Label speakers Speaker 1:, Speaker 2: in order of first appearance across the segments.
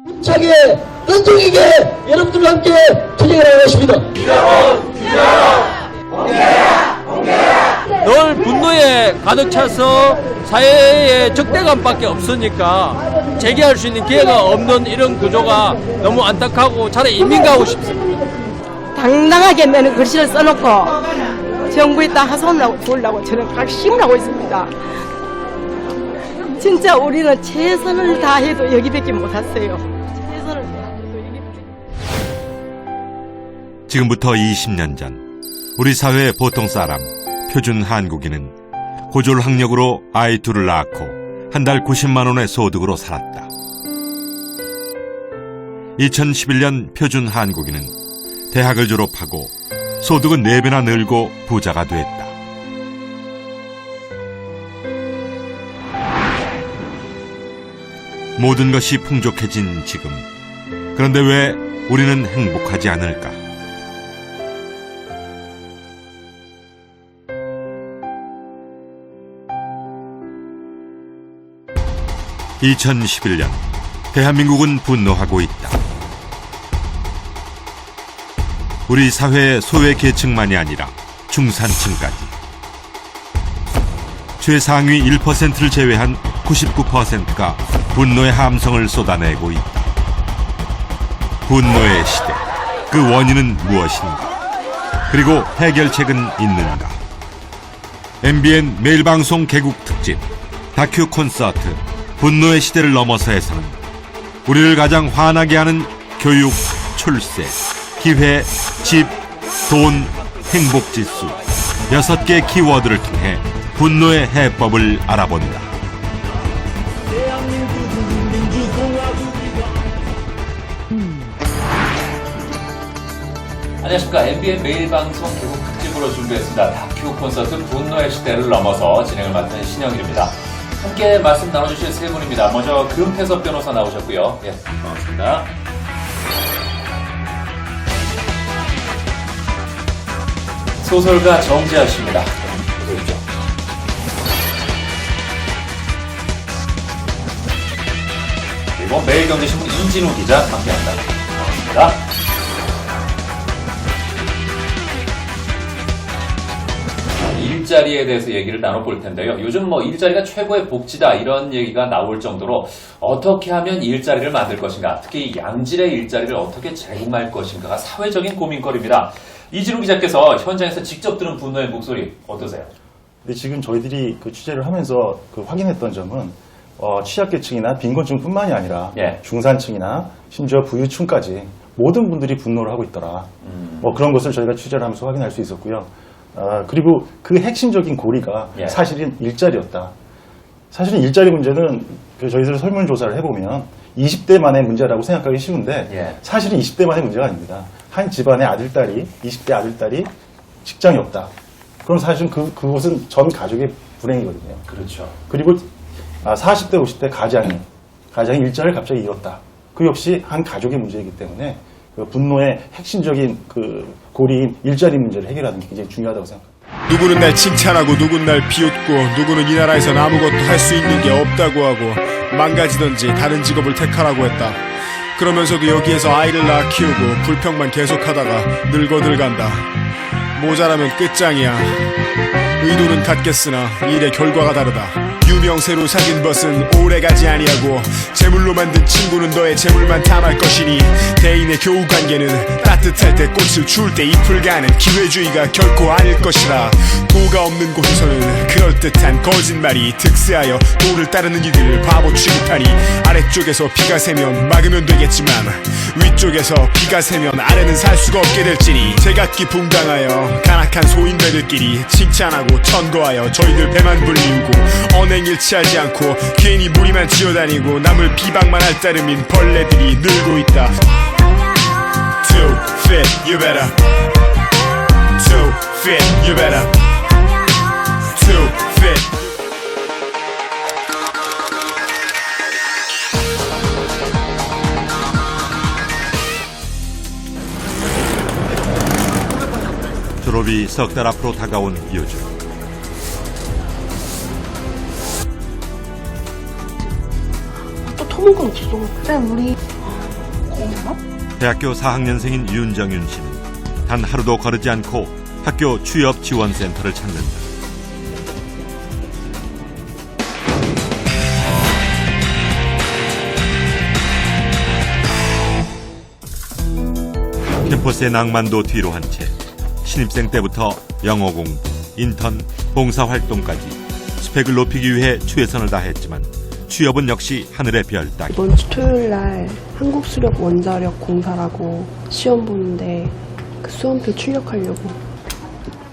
Speaker 1: 힘차게 끈적이게 여러분들과 함께 투쟁을 하고 있습니다.
Speaker 2: 늘 분노에 가득 차서 사회에 적대감밖에 없으니까 재개할 수 있는 기회가 없는 이런 구조가 너무 안타깝고 차라리 이민 가고 싶습니다.
Speaker 3: 당당하게 매는 글씨를 써놓고 정부에다 하소연하고 주려고 저는 각심을 하고 있습니다. 진짜 우리는 최선을 다해도 여기밖에 못 왔어요. 최선을 다해도 여기밖에.
Speaker 4: 지금부터 20년 전 우리 사회의 보통 사람 표준 한국인은 고졸 학력으로 아이 둘을 낳고 한 달 90만 원의 소득으로 살았다. 2011년 표준 한국인은 대학을 졸업하고 소득은 4배나 늘고 부자가 됐다. 모든 것이 풍족해진 지금. 그런데 왜 우리는 행복하지 않을까? (2011년) 대한민국은 분노하고 있다. 우리 사회의 소외 계층만이 아니라 중산층까지 최상위 1%를 제외한 99%가 분노의 함성을 쏟아내고 있다. 분노의 시대, 그 원인은 무엇인가? 그리고 해결책은 있는가? MBN 매일방송 개국 특집 다큐 콘서트 분노의 시대를 넘어서에서는 우리를 가장 화나게 하는 교육, 출세, 기회, 집, 돈, 행복지수 6개 키워드를 통해 분노의 해법을 알아본다.
Speaker 5: 안녕하십니까. MBN 매일방송 개국 특집으로 준비했습니다. 다큐 콘서트 분노의 시대를 넘어서 진행을 맡은 신영일입니다. 함께 말씀 나눠주실 세 분입니다. 먼저 금태섭 변호사 나오셨고요. 예, 반갑습니다. 소설가 정재하 씨입니다. 어서 오십시오. 그리고 매일경제신문 이진우 기자 함께합니다. 반갑습니다. 일자리에 대해서 얘기를 나눠볼 텐데요. 요즘 일자리가 최고의 복지다 이런 얘기가 나올 정도로 어떻게 하면 일자리를 만들 것인가, 특히 양질의 일자리를 어떻게 제공할 것인가가 사회적인 고민거리입니다. 이진우 기자께서 현장에서 직접 들은 분노의 목소리 어떠세요?
Speaker 6: 근데 지금 저희들이 그 취재를 하면서 확인했던 점은 취약계층이나 빈곤층뿐만이 아니라 중산층이나 심지어 부유층까지 모든 분들이 분노를 하고 있더라. 그런 것을 저희가 취재를 하면서 확인할 수 있었고요. 그리고 그 핵심적인 고리가 사실은 일자리였다. 사실은 일자리 문제는 저희들 설문조사를 해보면 20대만의 문제라고 생각하기 쉬운데 사실은 20대만의 문제가 아닙니다. 한 집안의 아들딸이 20대 아들딸이 직장이 없다. 그럼 사실은 그것은 전 가족의 불행이거든요.
Speaker 5: 그렇죠.
Speaker 6: 그리고 40대 50대 가장이 일자리를 갑자기 잃었다. 그 역시 한 가족의 문제이기 때문에 그 분노의 핵심적인 그 고리인 일자리 문제를 해결하는 게 굉장히 중요하다고 생각합니다.
Speaker 7: 누구는 날 칭찬하고 누구는 날 비웃고 누구는 이 나라에선 아무것도 할 수 있는 게 없다고 하고 망가지던지 다른 직업을 택하라고 했다. 그러면서도 여기에서 아이를 낳아 키우고 불평만 계속하다가 늙어들간다. 모자라면 끝장이야. 의도는 같겠으나 일의 결과가 다르다. 유명세로 사귄 벗은 오래가지 아니하고 재물로 만든 친구는 너의 재물만 탐할 것이니 대인의 교우관계는 따뜻할 때 꽃을 추울 때 잎을 가는 기회주의가 결코 아닐 것이라. 도가 없는 곳에서는 그럴듯한 거짓말이 득세하여 도를 따르는 이들을 바보 취급하니 아래쪽에서 비가 새면 막으면 되겠지만 위쪽에서 비가 새면 아래는 살 수가 없게 될지니 제각기 붕당하여 간악한 소인배들끼리 칭찬하고 천거하여 저희들 배만 불리우고 언행일치하지 않고 괜히 무리만 지어다니고 남을 비방만 할 따름인 벌레들이 늘고 있다. Too fit, you better. Too fit, you better. Too fit.
Speaker 4: 졸업이 석 달 앞으로 다가온 요즘
Speaker 3: 또 터먹은 없어. 그래 우리
Speaker 4: 대학교 4학년생인 윤정윤 씨는 단 하루도 거르지 않고 학교 취업 지원센터를 찾는다. 캠퍼스의 낭만도 뒤로 한 채 신입생 때부터 영어 공부, 인턴, 봉사활동까지 스펙을 높이기 위해 최선을 다했지만 취업은 역시 하늘의 별 따기.
Speaker 8: 이번 주 토요일 날 한국수력 원자력 공사라고 시험 보는데 그 수험표 출력하려고.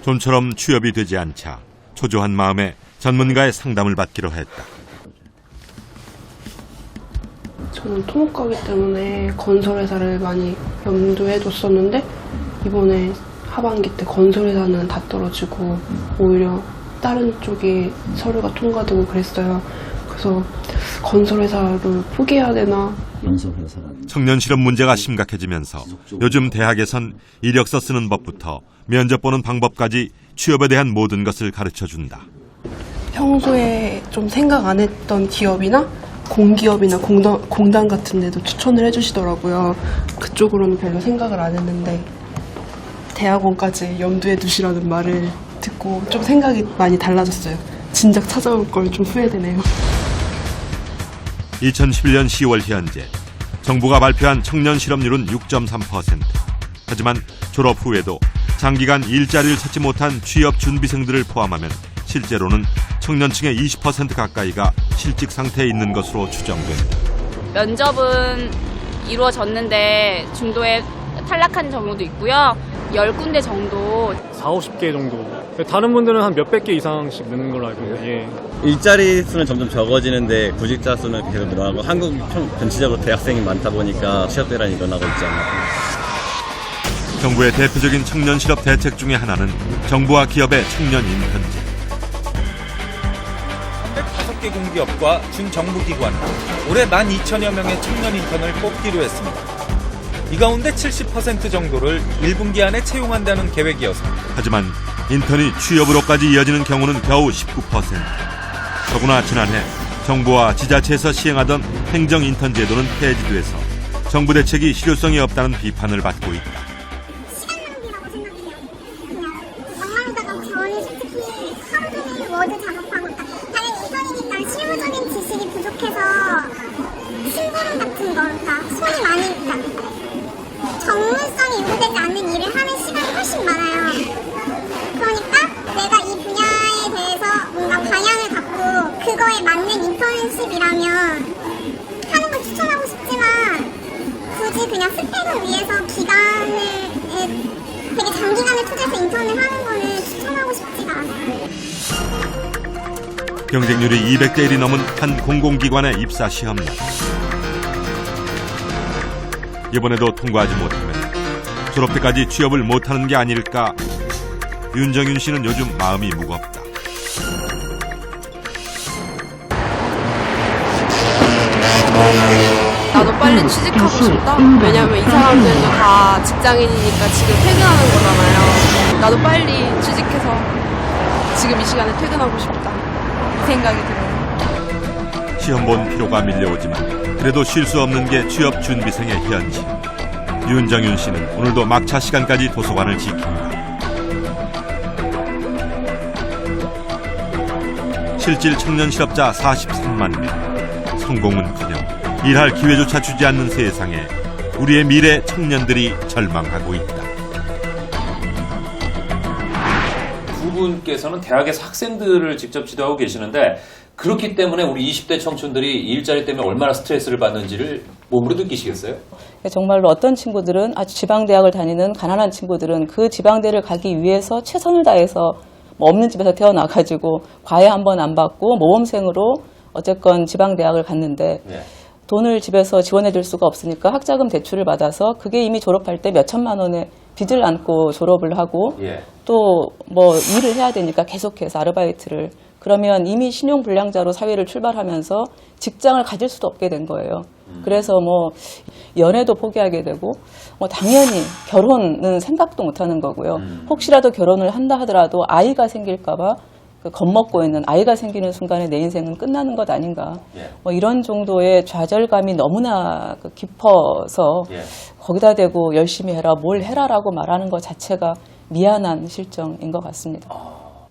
Speaker 4: 좀처럼 취업이 되지 않자 초조한 마음에 전문가의 상담을 받기로 했다.
Speaker 8: 저는 토목가기 때문에 건설회사를 많이 염두에 뒀었는데 이번에 하반기 때 건설회사는 다 떨어지고 오히려 다른 쪽에 서류가 통과되고 그랬어요. 그래서 건설회사를 포기해야 되나?
Speaker 4: 청년 실업 문제가 심각해지면서 요즘 대학에선 이력서 쓰는 법부터 면접 보는 방법까지 취업에 대한 모든 것을 가르쳐준다.
Speaker 8: 평소에 좀 생각 안 했던 기업이나 공기업이나 공단 같은 데도 추천을 해주시더라고요. 그쪽으로는 별로 생각을 안 했는데 대학원까지 염두에 두시라는 말을 듣고 좀 생각이 많이 달라졌어요. 진작 찾아올 걸 좀 후회되네요.
Speaker 4: 2011년 10월 현재 정부가 발표한 청년 실업률은 6.3%. 하지만 졸업 후에도 장기간 일자리를 찾지 못한 취업 준비생들을 포함하면 실제로는 청년층의 20% 가까이가 실직 상태에 있는 것으로 추정된다.
Speaker 9: 면접은 이루어졌는데 중도에 탈락한 경우도 있고요. 10군데 정도.
Speaker 10: 40-50개 정도. 다른 분들은 한 몇백 개 이상씩 느는 걸로 알고 있는데, 예.
Speaker 11: 일자리 수는 점점 적어지는데 구직자 수는 계속 늘어나고 한국 전체적으로 대학생이 많다 보니까 취업 대란이 일어나고 있지 않나.
Speaker 4: 정부의 대표적인 청년 실업 대책 중에 하나는 정부와 기업의 청년 인턴제.
Speaker 12: 305개 공기업과 준정부기관 올해 12,000여 명의 청년 인턴을 뽑기로 했습니다. 이 가운데 70% 정도를 1분기 안에 채용한다는 계획이어서
Speaker 4: 하지만 인턴이 취업으로까지 이어지는 경우는 겨우 19%. 더구나 지난해 정부와 지자체에서 시행하던 행정 인턴 제도는 폐지돼서 정부 대책이 실효성이 없다는 비판을 받고 있다.
Speaker 13: 워드 작업하고 있다. 나는 인턴이니까 실무적인 지식이 부족해서 심부름 같은 거, 그러니까 손이 많으니까 전문성이 요구되지 않는 일을 하는 시간이 훨씬 많아요. 그러니까 내가 이 분야에 대해서 뭔가 방향을 갖고 그거에 맞는 인턴십이라면 하는 걸 추천하고 싶지만 굳이 그냥 스펙을 위해서 기간을 되게 장기간을 투자해서 인턴을 하는 거는 추천하고 싶지가 않아요.
Speaker 4: 경쟁률이 200대 1이 넘은 한 공공기관의 입사 시험날. 이번에도 통과하지 못하면 졸업 때까지 취업을 못하는 게 아닐까. 윤정윤 씨는 요즘 마음이 무겁다.
Speaker 8: 나도 빨리 취직하고 싶다. 왜냐면 이 사람들도 다 직장인이니까 지금 퇴근하는 거잖아요. 나도 빨리 취직해서 지금 이 시간에 퇴근하고 싶다. 이 생각이 들어요.
Speaker 4: 시험 본 피로가 밀려오지만 그래도 쉴 수 없는 게 취업 준비생의 현실. 윤정윤 씨는 오늘도 막차 시간까지 도서관을 지킨다. 실질 청년 실업자 43만 명. 성공은커녕 일할 기회조차 주지 않는 세상에 우리의 미래 청년들이 절망하고 있다.
Speaker 5: 두 분께서는 대학에서 학생들을 직접 지도하고 계시는데 그렇기 때문에 우리 20대 청춘들이 일자리 때문에 얼마나 스트레스를 받는지를 몸으로 느끼시겠어요?
Speaker 14: 정말로 어떤 친구들은 아주 지방대학을 다니는 가난한 친구들은 그 지방대를 가기 위해서 최선을 다해서 뭐 없는 집에서 태어나가지고 과외 한 번 안 받고 모범생으로 어쨌건 지방대학을 갔는데 돈을 집에서 지원해 줄 수가 없으니까 학자금 대출을 받아서 그게 이미 졸업할 때 몇 천만 원의 빚을 안고 졸업을 하고 또 뭐 일을 해야 되니까 계속해서 아르바이트를 그러면 이미 신용불량자로 사회를 출발하면서 직장을 가질 수도 없게 된 거예요. 그래서 뭐 연애도 포기하게 되고 뭐 당연히 결혼은 생각도 못 하는 거고요. 혹시라도 결혼을 한다 하더라도 아이가 생길까 봐 겁먹고 있는 아이가 생기는 순간에 내 인생은 끝나는 것 아닌가. 뭐 이런 정도의 좌절감이 너무나 깊어서 거기다 대고 열심히 해라, 뭘 해라라고 말하는 것 자체가 미안한 실정인 것 같습니다.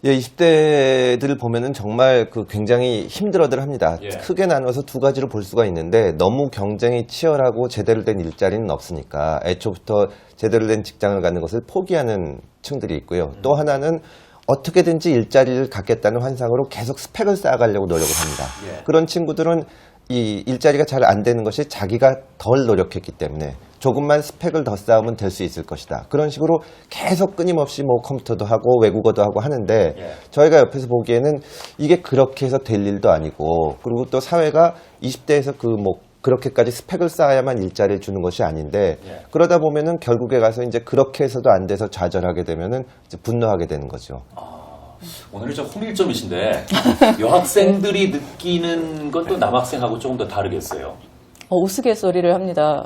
Speaker 15: 예, 20대들 보면은 정말 굉장히 힘들어들 합니다. 크게 나눠서 두 가지로 볼 수가 있는데 너무 경쟁이 치열하고 제대로 된 일자리는 없으니까 애초부터 제대로 된 직장을 갖는 것을 포기하는 층들이 있고요. 또 하나는 어떻게든지 일자리를 갖겠다는 환상으로 계속 스펙을 쌓아가려고 노력을 합니다. 그런 친구들은 이 일자리가 잘 안 되는 것이 자기가 덜 노력했기 때문에 조금만 스펙을 더 쌓으면 될 수 있을 것이다. 그런 식으로 계속 끊임없이 뭐 컴퓨터도 하고 외국어도 하고 하는데 저희가 옆에서 보기에는 이게 그렇게 해서 될 일도 아니고, 그리고 또 사회가 20대에서 그렇게까지 스펙을 쌓아야만 일자리를 주는 것이 아닌데 그러다 보면은 결국에 가서 이제 그렇게 해서도 안 돼서 좌절하게 되면은 이제 분노하게 되는 거죠.
Speaker 5: 오늘은 좀 홍일점이신데 여학생들이 느끼는 건 또 남학생하고 조금 더 다르겠어요.
Speaker 14: 우스갯소리를 합니다.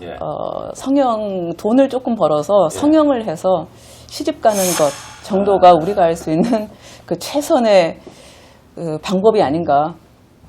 Speaker 14: 돈을 조금 벌어서 성형을 해서 시집 가는 것 정도가 우리가 할 수 있는 그 최선의 방법이 아닌가.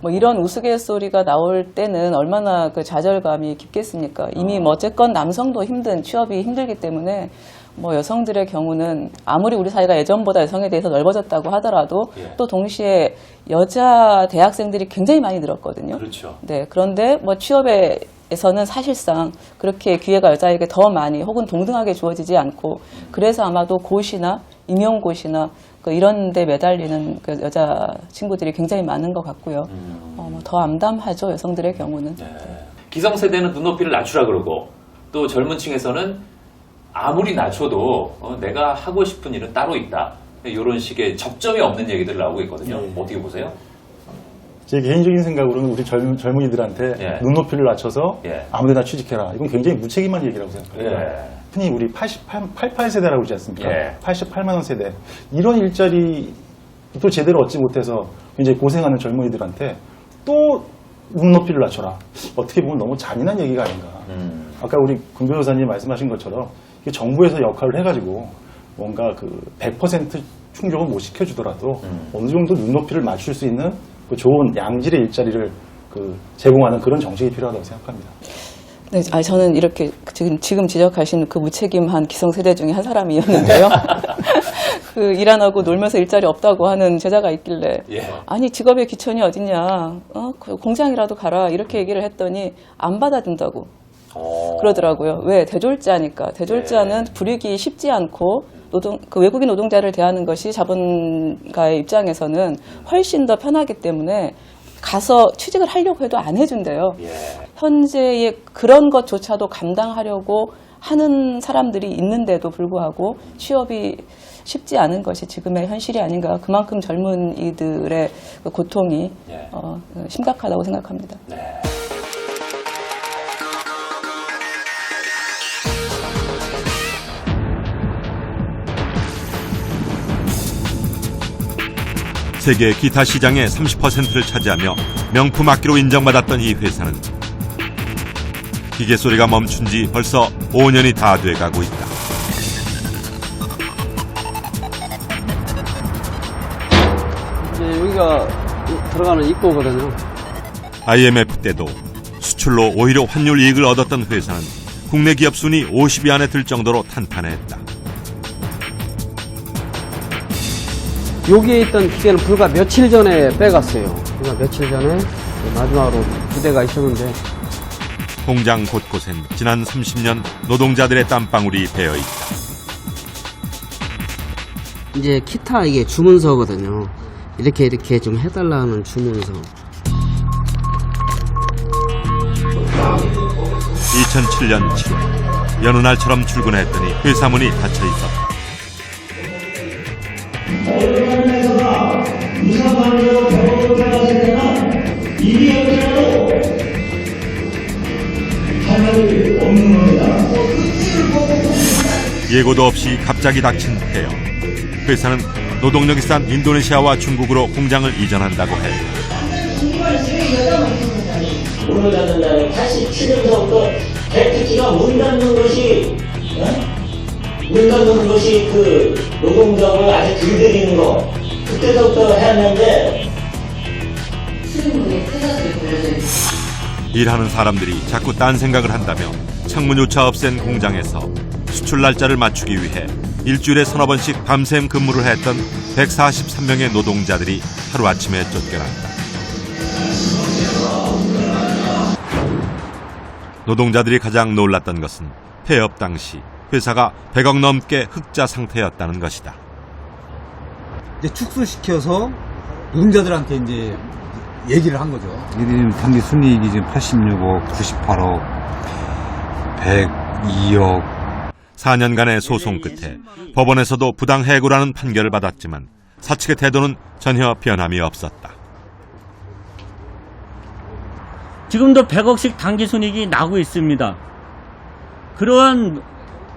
Speaker 14: 뭐 이런 우스갯소리가 나올 때는 얼마나 그 좌절감이 깊겠습니까? 이미 뭐 어쨌건 남성도 취업이 힘들기 때문에 뭐 여성들의 경우는 아무리 우리 사회가 예전보다 여성에 대해서 넓어졌다고 하더라도 또 동시에 여자 대학생들이 굉장히 많이 늘었거든요.
Speaker 5: 그렇죠.
Speaker 14: 네, 그런데 뭐 취업에서는 사실상 그렇게 기회가 여자에게 더 많이 혹은 동등하게 주어지지 않고, 그래서 아마도 고시나 임용고시나 이런 데 매달리는 그 여자 친구들이 굉장히 많은 것 같고요. 더 암담하죠, 여성들의 경우는.
Speaker 5: 기성세대는 눈높이를 낮추라 그러고, 또 젊은 층에서는 아무리 낮춰도 내가 하고 싶은 일은 따로 있다. 이런 식의 접점이 없는 얘기들 나오고 있거든요. 어떻게 보세요?
Speaker 6: 제 개인적인 생각으로는 우리 젊은이들한테 눈높이를 낮춰서 아무데나 취직해라. 이건 굉장히 무책임한 얘기라고 생각합니다. 흔히 우리 88세대라고 그러지 않습니까? 88만 원 세대. 이런 일자리도 제대로 얻지 못해서 굉장히 고생하는 젊은이들한테 또 눈높이를 낮춰라. 어떻게 보면 너무 잔인한 얘기가 아닌가. 아까 우리 금 변호사님 말씀하신 것처럼 정부에서 역할을 해가지고 뭔가 100% 충족은 못 시켜주더라도 어느 정도 눈높이를 맞출 수 있는 좋은 양질의 일자리를 제공하는 그런 정책이 필요하다고 생각합니다.
Speaker 14: 네, 저는 이렇게 지금 지적하신 그 무책임한 기성세대 중에 한 사람이었는데요. 일 안 하고 놀면서 일자리 없다고 하는 제자가 있길래 아니 직업의 기천이 어딨냐, 공장이라도 가라 이렇게 얘기를 했더니 안 받아준다고 그러더라고요. 왜? 대졸자니까. 대졸자는 불이익이 쉽지 않고 외국인 노동자를 대하는 것이 자본가의 입장에서는 훨씬 더 편하기 때문에 가서 취직을 하려고 해도 안 해준대요. 현재의 그런 것조차도 감당하려고 하는 사람들이 있는데도 불구하고 취업이 쉽지 않은 것이 지금의 현실이 아닌가. 그만큼 젊은이들의 고통이 심각하다고 생각합니다.
Speaker 4: 세계 기타 시장의 30%를 차지하며 명품 악기로 인정받았던 이 회사는 기계 소리가 멈춘 지 벌써 5년이 다 돼가고 있다.
Speaker 16: 이제 여기가 들어가는 입구거든요.
Speaker 4: IMF 때도 수출로 오히려 환율 이익을 얻었던 회사는 국내 기업 순위 50위 안에 들 정도로 탄탄했다.
Speaker 16: 여기에 있던 기계는 불과 며칠 전에 빼갔어요. 불과 며칠 전에 마지막으로 2대가 있었는데.
Speaker 4: 공장 곳곳엔 지난 30년 노동자들의 땀방울이 배어있다.
Speaker 16: 이제 기타 이게 주문서거든요. 이렇게 좀 해달라는 주문서.
Speaker 4: 2007년 7월 여느 날처럼 출근했더니 회사 문이 닫혀 있었다. 예고도 없이 갑자기 닥친 폐업. 회사는 노동력이 싼 인도네시아와 중국으로 공장을 이전한다고 했다.
Speaker 1: 문을 닫는다는 87년서부터 대특기가 문 닫는 것이 그 노동력을 아주 길들이는 거, 그 그때부터 해냈는데
Speaker 4: 일하는 사람들이 자꾸 딴 생각을 한다며 창문조차 없앤 공장에서 수출 날짜를 맞추기 위해 일주일에 서너 번씩 밤샘 근무를 했던 143명의 노동자들이 하루아침에 쫓겨났다. 노동자들이 가장 놀랐던 것은 폐업 당시 회사가 100억 넘게 흑자 상태였다는 것이다.
Speaker 17: 이제 축소시켜서 노동자들한테 이제 얘기를 한 거죠. 이들이 단기 순이익이 지금 86억, 98억, 102억.
Speaker 4: 4년간의 소송 끝에 법원에서도 부당 해고라는 판결을 받았지만 사측의 태도는 전혀 변함이 없었다.
Speaker 18: 지금도 100억씩 단기 순이익이 나고 있습니다. 그러한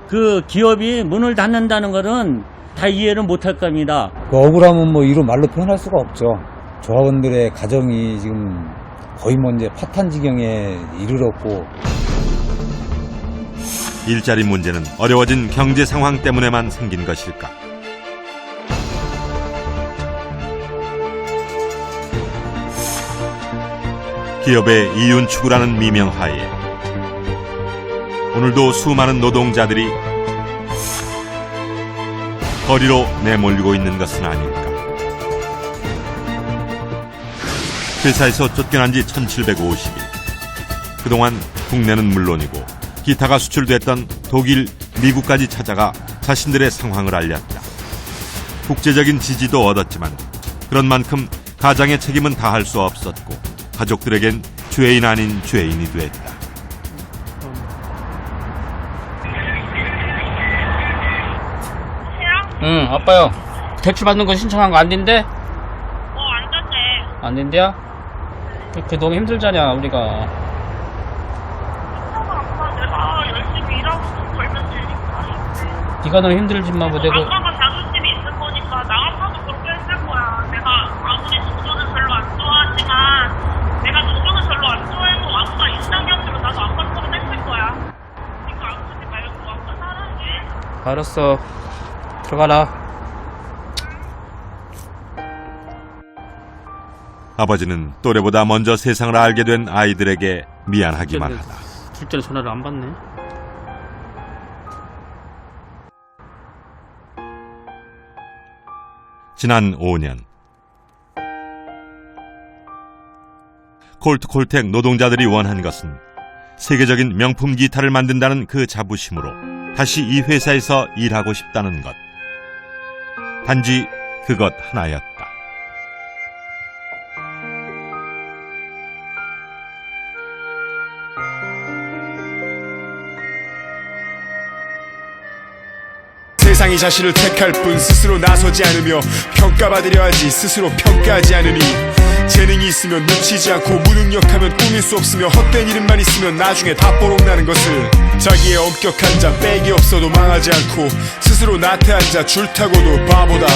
Speaker 18: 그 기업이 문을 닫는다는 것은 다 이해를 못할 겁니다.
Speaker 17: 억울함은 뭐 이로 말로 표현할 수가 없죠. 조합원들의 가정이 지금 거의 뭐 이제 파탄 지경에 이르렀고,
Speaker 4: 일자리 문제는 어려워진 경제 상황 때문에만 생긴 것일까? 기업의 이윤 추구라는 미명하에 오늘도 수많은 노동자들이 거리로 내몰리고 있는 것은 아닐까? 회사에서 쫓겨난 지 1750일. 그동안 국내는 물론이고 기타가 수출됐던 독일, 미국까지 찾아가 자신들의 상황을 알렸다. 국제적인 지지도 얻었지만 그런 만큼 가장의 책임은 다할 수 없었고 가족들에겐 죄인 아닌 죄인이 됐다.
Speaker 19: 응, 아빠요. 대출 받는 거 신청한 거 안 된대?
Speaker 13: 안 된대.
Speaker 19: 안 된대야? 그 너무 힘들잖아, 우리가.
Speaker 13: 내가 열심히 일하고 돈 벌면 되니까.
Speaker 19: 네가 너무 힘들지만 뭐 내가.
Speaker 13: 아빠가 자존심이 있는 거니까 나 아빠도 그렇게 했을 거야. 내가 아무리 노조는 별로 안 좋아하지만 내가 노조는 별로 안 좋아해도 아빠 인상이 없으면 나도 아빠처럼 했을 거야. 그러니까 아프지 말고 아빠 사랑해.
Speaker 19: 알았어. 들어가라.
Speaker 4: 아버지는 또래보다 먼저 세상을 알게 된 아이들에게 미안하기만 하다.
Speaker 19: 둘째는 전화를 안 받네.
Speaker 4: 지난 5년 콜트콜텍 노동자들이 원한 것은 세계적인 명품 기타를 만든다는 그 자부심으로 다시 이 회사에서 일하고 싶다는 것. 단지 그것 하나였다.
Speaker 7: 세상이 자신을 택할 뿐 스스로 나서지 않으며 평가받으려 하지 스스로 평가하지 않으니 재능이 있으면 묻히지 않고 무능력하면 꾸밀 수 없으며 헛된 이름만 있으면 나중에 다 뽀록나는 것을 자기의 엄격한 자 빽이 없어도 망하지 않고 스스로 나태한 자 줄타고도 바보다.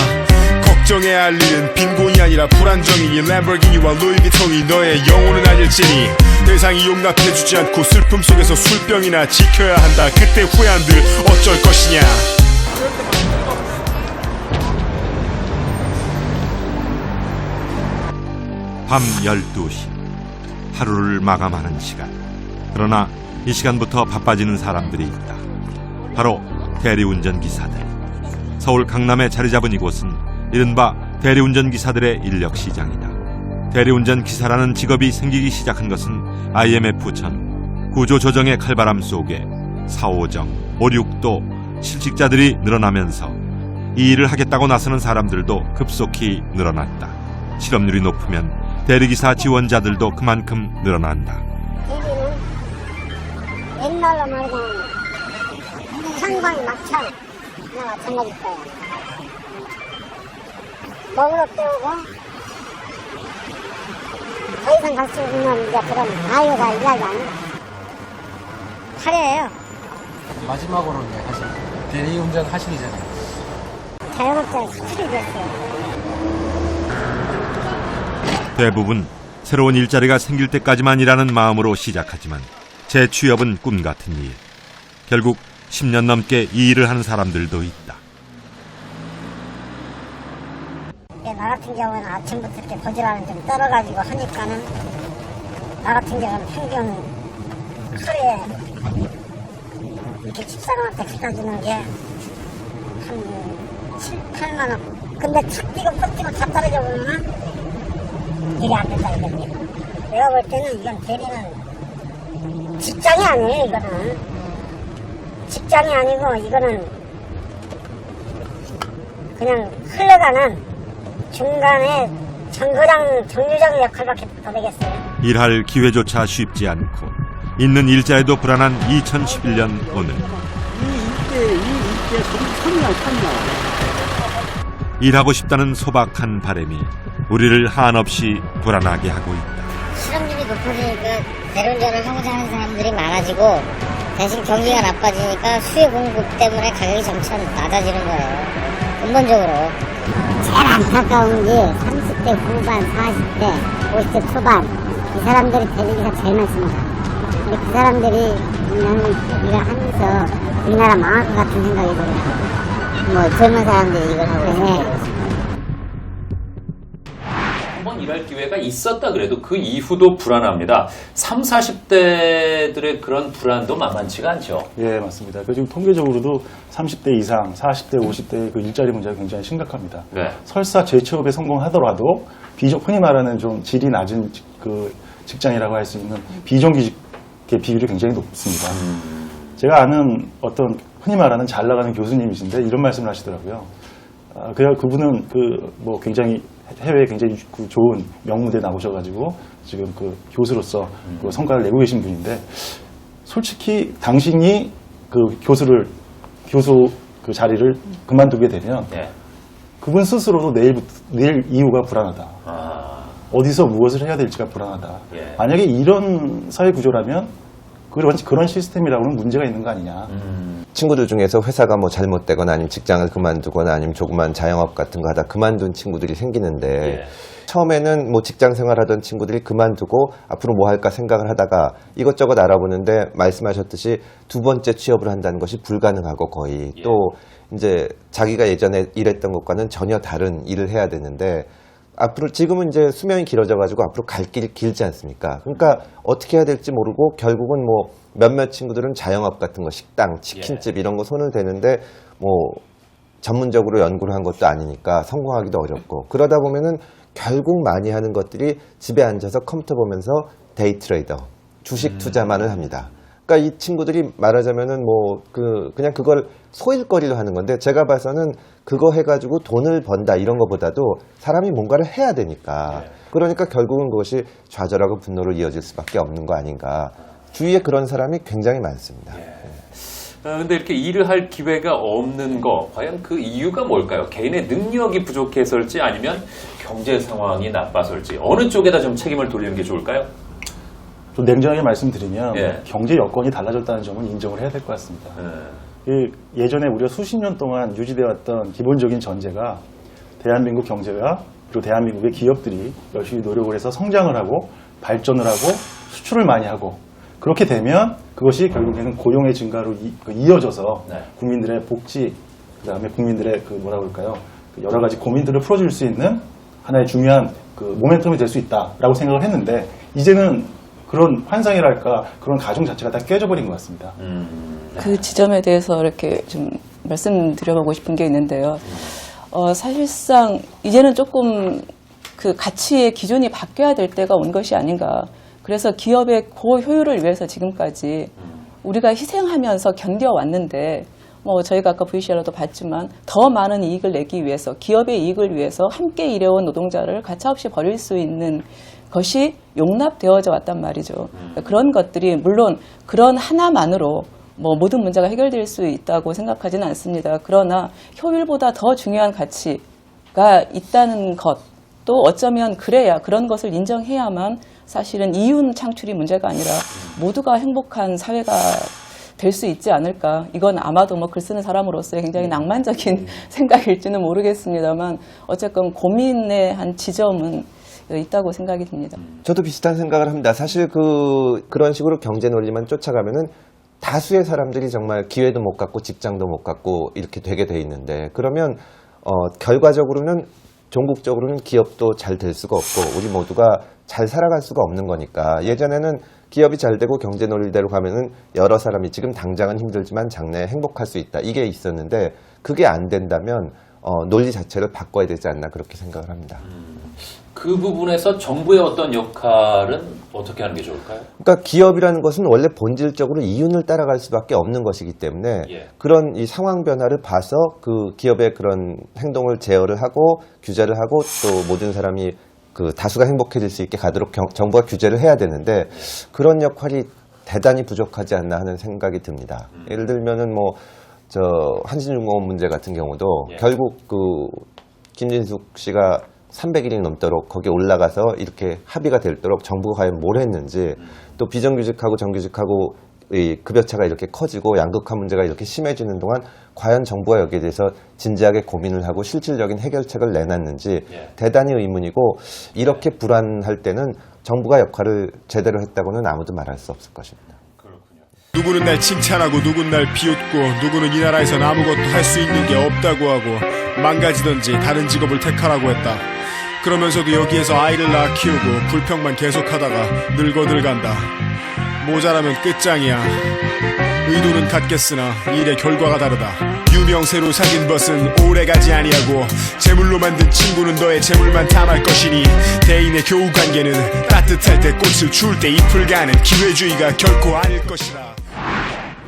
Speaker 7: 걱정해야 할 일은 빈곤이 아니라 불안정이니 램보르기니와 루이비통이 너의 영혼은 아닐지니 세상이 용납해주지 않고 슬픔 속에서 술병이나 지켜야 한다. 그때 후회한들 어쩔 것이냐.
Speaker 4: 밤 12시 하루를 마감하는 시간. 그러나 이 시간부터 바빠지는 사람들이 있다. 바로 대리운전 기사들. 서울 강남에 자리 잡은 이곳은 이른바 대리운전 기사들의 인력 시장이다. 대리운전 기사라는 직업이 생기기 시작한 것은 IMF 전 구조조정의 칼바람 속에 4.5정, 5.6도 실직자들이 늘어나면서 이 일을 하겠다고 나서는 사람들도 급속히 늘어났다. 실업률이 높으면 대리기사 지원자들도 그만큼 늘어난다.
Speaker 13: 옛날로 말하자면 상관 막차 나 마찬가지일 거야. 먹으러 때우고 더 이상 갈 수 없는 이제 그런 아유가 이야기 아니야. 카레예요.
Speaker 20: 마지막으로 이제 하신 대리운전 하시기 전에
Speaker 13: 자영업자에 수출이 됐어요.
Speaker 4: 대부분 새로운 일자리가 생길 때까지만 일하는 마음으로 시작하지만 재취업은 꿈 같은 일. 결국 10년 넘게 이 일을 하는 사람들도 있다.
Speaker 13: 나 같은 경우는 아침부터 이렇게 고지란히 좀 떨어가지고 하니까는 나 같은 경우는 평균 하루에 이렇게 집사람한테 갖다 주는 게 한 7, 8만 원. 근데 차 뛰고 pot 뛰고 다 떨어져 보면은 이게 안 된다 이겁니다. 내가 볼 때는 이건 대리는 직장이 아니에요. 이거는 직장이 아니고 이거는 그냥 흘러가는 중간에 정류장 역할밖에 더 되겠어요.
Speaker 4: 일할 기회조차 쉽지 않고 있는 일자리도 불안한 2011년 오늘 일하고 싶다는 소박한 바람이 우리를 한없이 불안하게 하고 있다.
Speaker 21: 실업률이 높아지니까 대리운전을 하고자 하는 사람들이 많아지고 대신 경기가 나빠지니까 수요 공급 때문에 가격이 점차 낮아지는 거예요. 근본적으로.
Speaker 13: 제일 안타까운 게 30대 후반, 40대, 50대 초반 이 사람들이 대리기사 제일 많습니다. 근데 그 사람들이 우리가 하면서 우리나라 망할 것 같은 생각이 들어요. 뭐 젊은 사람들이 이걸 하고 있어요.
Speaker 5: 한번 일할 기회가 있었다 그래도 그 이후도 불안합니다. 30, 40대들의 그런 불안도 만만치가 않죠.
Speaker 6: 예, 맞습니다. 그 지금 통계적으로도 30대 이상, 40대, 50대의 그 일자리 문제가 굉장히 심각합니다.
Speaker 5: 네.
Speaker 6: 설사 재취업에 성공하더라도 흔히 말하는 좀 질이 낮은 그 직장이라고 할 수 있는 비정규직의 비율이 굉장히 높습니다. 제가 아는 어떤 흔히 말하는 잘 나가는 교수님이신데 이런 말씀을 하시더라고요. 그분은 뭐 굉장히 해외에 굉장히 좋은 명문대 나오셔가지고 지금 그 교수로서 그 성과를 내고 계신 분인데 솔직히 당신이 그 교수 그 자리를 그만두게 되면 그분 스스로도 내일 이후가 불안하다. 어디서 무엇을 해야 될지가 불안하다. 만약에 이런 사회 구조라면 그런 시스템이라고는 문제가 있는 거 아니냐.
Speaker 15: 친구들 중에서 회사가 뭐 잘못되거나 아니면 직장을 그만두거나 아니면 조그만 자영업 같은 거 하다 그만둔 친구들이 생기는데 처음에는 뭐 직장 생활하던 친구들이 그만두고 앞으로 뭐 할까 생각을 하다가 이것저것 알아보는데 말씀하셨듯이 두 번째 취업을 한다는 것이 불가능하고 거의 또 이제 자기가 예전에 일했던 것과는 전혀 다른 일을 해야 되는데 앞으로 지금은 이제 수명이 길어져가지고 앞으로 갈 길이 길지 않습니까? 그러니까 어떻게 해야 될지 모르고 결국은 뭐 몇몇 친구들은 자영업 같은 거 식당, 치킨집 이런 거 손을 대는데 뭐 전문적으로 연구를 한 것도 아니니까 성공하기도 어렵고 그러다 보면은 결국 많이 하는 것들이 집에 앉아서 컴퓨터 보면서 데이 트레이더, 주식 투자만을 합니다. 그러니까 이 친구들이 말하자면은 뭐 그냥 그걸 소일거리로 하는 건데 제가 봐서는 그거 해가지고 돈을 번다 이런 것보다도 사람이 뭔가를 해야 되니까 그러니까 결국은 그것이 좌절하고 분노로 이어질 수밖에 없는 거 아닌가. 주위에 그런 사람이 굉장히 많습니다.
Speaker 5: 근데 이렇게 일을 할 기회가 없는 거 과연 그 이유가 뭘까요? 개인의 능력이 부족해서일지 아니면 경제 상황이 나빠서일지 어느 쪽에다 좀 책임을 돌리는 게 좋을까요?
Speaker 6: 좀 냉정하게 말씀드리면 경제 여건이 달라졌다는 점은 인정을 해야 될 것 같습니다. 예전에 우리가 수십 년 동안 유지되어 왔던 기본적인 전제가 대한민국 경제가 그리고 대한민국의 기업들이 열심히 노력을 해서 성장을 하고 발전을 하고 수출을 많이 하고 그렇게 되면 그것이 결국에는 고용의 증가로 이어져서 국민들의 복지 그다음에 국민들의 여러 가지 고민들을 풀어줄 수 있는 하나의 중요한 모멘텀이 될 수 있다라고 생각을 했는데 이제는 그런 환상이랄까 그런 가정 자체가 다 깨져버린 것 같습니다.
Speaker 14: 그 지점에 대해서 이렇게 좀 말씀드려보고 싶은 게 있는데요. 사실상 이제는 조금 그 가치의 기준이 바뀌어야 될 때가 온 것이 아닌가. 그래서 기업의 고효율을 위해서 지금까지 우리가 희생하면서 견뎌왔는데 뭐 저희가 아까 VCR로도 봤지만 더 많은 이익을 내기 위해서 기업의 이익을 위해서 함께 일해온 노동자를 가차없이 버릴 수 있는 것이 용납되어져 왔단 말이죠. 그런 것들이 물론 그런 하나만으로 뭐 모든 문제가 해결될 수 있다고 생각하지는 않습니다. 그러나 효율보다 더 중요한 가치가 있다는 것, 또 어쩌면 그래야 그런 것을 인정해야만 사실은 이윤 창출이 문제가 아니라 모두가 행복한 사회가 될 수 있지 않을까. 이건 아마도 뭐 글 쓰는 사람으로서의 굉장히 낭만적인 생각일지는 모르겠습니다만 어쨌건 고민의 한 지점은 있다고 생각이 듭니다.
Speaker 15: 저도 비슷한 생각을 합니다. 사실 그런 식으로 경제 논리만 쫓아가면은 다수의 사람들이 정말 기회도 못 갖고 직장도 못 갖고 이렇게 되게 돼 있는데 그러면 결과적으로는 종국적으로는 기업도 잘 될 수가 없고 우리 모두가 잘 살아갈 수가 없는 거니까 예전에는 기업이 잘 되고 경제 논리대로 가면은 여러 사람이 지금 당장은 힘들지만 장래에 행복할 수 있다. 이게 있었는데 그게 안 된다면 논리 자체를 바꿔야 되지 않나 그렇게 생각을 합니다.
Speaker 5: 그 부분에서 정부의 어떤 역할은 어떻게 하는 게 좋을까요?
Speaker 15: 그러니까 기업이라는 것은 원래 본질적으로 이윤을 따라갈 수밖에 없는 것이기 때문에 그런 이 상황 변화를 봐서 그 기업의 그런 행동을 제어를 하고 규제를 하고 또 모든 사람이 그 다수가 행복해질 수 있게 가도록 정부가 규제를 해야 되는데 그런 역할이 대단히 부족하지 않나 하는 생각이 듭니다. 예를 들면은 뭐 저 한신중공업 문제 같은 경우도 결국 그 김진숙 씨가 300일이 넘도록 거기에 올라가서 이렇게 합의가 되도록 정부가 과연 뭘 했는지 또 비정규직하고 정규직하고 이 급여차가 이렇게 커지고 양극화 문제가 이렇게 심해지는 동안 과연 정부가 여기에 대해서 진지하게 고민을 하고 실질적인 해결책을 내놨는지 대단히 의문이고 이렇게 불안할 때는 정부가 역할을 제대로 했다고는 아무도 말할 수 없을 것입니다.
Speaker 7: 누구는 날 칭찬하고 누구는 날 비웃고 누구는 이 나라에선 아무것도 할 수 있는 게 없다고 하고 망가지던지 다른 직업을 택하라고 했다. 그러면서도 여기에서 아이를 낳아 키우고 불평만 계속하다가 늙어들 간다. 모자라면 끝장이야. 의도는 같겠으나 일의 결과가 다르다. 유명세로 사귄 벗은 오래가지 아니하고 재물로 만든 친구는 너의 재물만 탐할 것이니 대인의 교우관계는 따뜻할 때 꽃을 추울 때 잎을 가는 기회주의가 결코 아닐 것이다.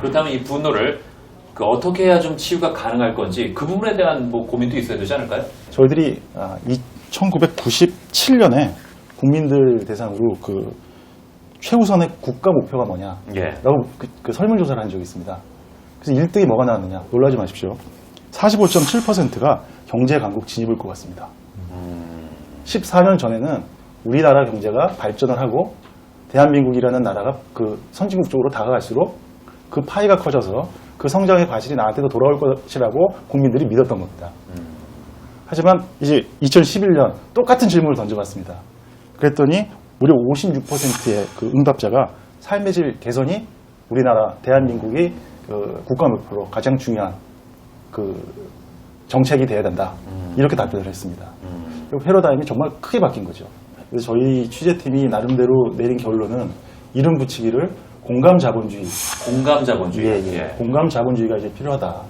Speaker 5: 그렇다면 이 분노를 어떻게 해야 좀 치유가 가능할 건지 그 부분에 대한 뭐 고민도 있어야 되지 않을까요?
Speaker 6: 저희들이 1997년에 국민들 대상으로 그 최우선의 국가 목표가 뭐냐라고 그 설문조사를 한 적이 있습니다. 그래서 1등이 뭐가 나왔느냐 놀라지 마십시오. 45.7%가 경제 강국 진입을 꼽았습니다. 14년 전에는 우리나라 경제가 발전을 하고 대한민국이라는 나라가 그 선진국 쪽으로 다가갈수록 그 파이가 커져서 그 성장의 과실이 나한테도 돌아올 것이라고 국민들이 믿었던 겁니다. 하지만 이제 2011년 똑같은 질문을 던져봤습니다. 그랬더니 무려 56%의 그 응답자가 삶의 질 개선이 우리나라 대한민국이 그 국가 목표로 가장 중요한 그 정책이 되어야 된다. 이렇게 답변을 했습니다. 그리고 패러다임이 정말 크게 바뀐 거죠. 그래서 저희 취재팀이 나름대로 내린 결론은 이름 붙이기를 공감 자본주의.
Speaker 5: 공감 자본주의.
Speaker 6: 공감 자본주의가 이제 필요하다.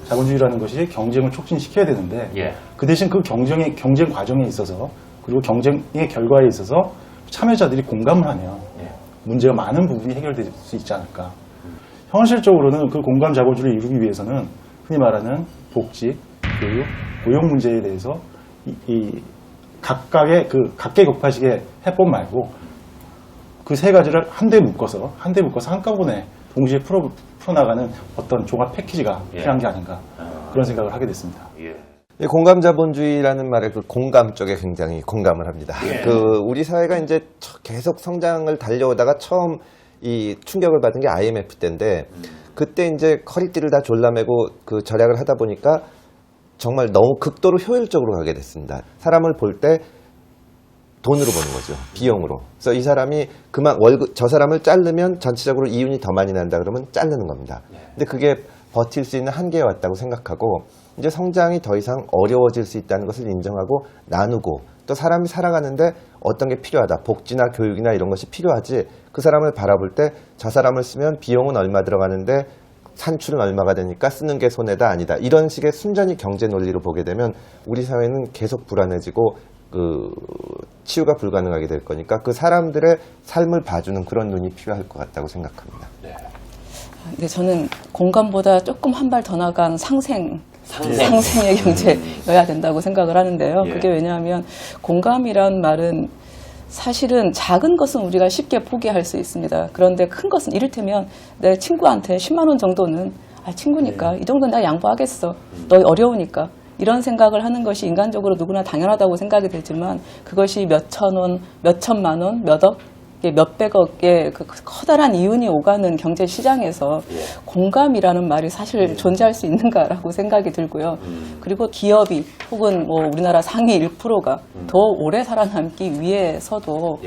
Speaker 6: 자본주의라는 것이 경쟁을 촉진시켜야 되는데 그 대신 그 경쟁 과정에 있어서 그리고 경쟁의 결과에 있어서 참여자들이 공감을 하면 문제가 많은 부분이 해결될 수 있지 않을까. 현실적으로는 그 공감 자본주의를 이루기 위해서는 흔히 말하는 복지, 교육, 고용 문제에 대해서 이 각각의 그 각계격파식의 해법 말고 그 세 가지를 한데 묶어서 한꺼번에 동시에 풀어나가는 어떤 종합 패키지가 필요한 게 아닌가 그런 생각을 하게 됐습니다.
Speaker 15: 공감 자본주의라는 말에 그 공감 쪽에 굉장히 공감을 합니다. 그 우리 사회가 이제 계속 성장을 달려오다가 처음 이 충격을 받은 게 IMF 때인데 그때 이제 허리띠를 다 졸라매고 그 절약을 하다 보니까 정말 너무 극도로 효율적으로 가게 됐습니다. 사람을 볼 때 돈으로 보는 거죠. 비용으로. 그래서 이 사람이 저 사람을 자르면 전체적으로 이윤이 더 많이 난다 그러면 자르는 겁니다. 근데 그게 버틸 수 있는 한계에 왔다고 생각하고 이제 성장이 더 이상 어려워질 수 있다는 것을 인정하고 나누고 또 사람이 살아가는데 어떤 게 필요하다. 복지나 교육이나 이런 것이 필요하지. 그 사람을 바라볼 때 저 사람을 쓰면 비용은 얼마 들어가는데 산출은 얼마가 되니까 쓰는 게 손해다 아니다. 이런 식의 순전히 경제 논리로 보게 되면 우리 사회는 계속 불안해지고 그 치유가 불가능하게 될 거니까 그 사람들의 삶을 봐주는 그런 눈이 필요할 것 같다고 생각합니다.
Speaker 14: 근데 저는 공감보다 조금 한 발 더 나간 상생의 경제여야 된다고 생각을 하는데요. 그게 왜냐하면 공감이란 말은 사실은 작은 것은 우리가 쉽게 포기할 수 있습니다. 그런데 큰 것은 이를테면 내 친구한테 10만 원 정도는 친구니까 이 정도는 내가 양보하겠어. 너 어려우니까. 이런 생각을 하는 것이 인간적으로 누구나 당연하다고 생각이 되지만 그것이 몇천 원, 몇천만 원, 몇억, 몇백억의 그 커다란 이윤이 오가는 경제 시장에서 공감이라는 말이 사실 존재할 수 있는가라고 생각이 들고요. 그리고 기업이 혹은 뭐 우리나라 상위 1%가 더 오래 살아남기 위해서도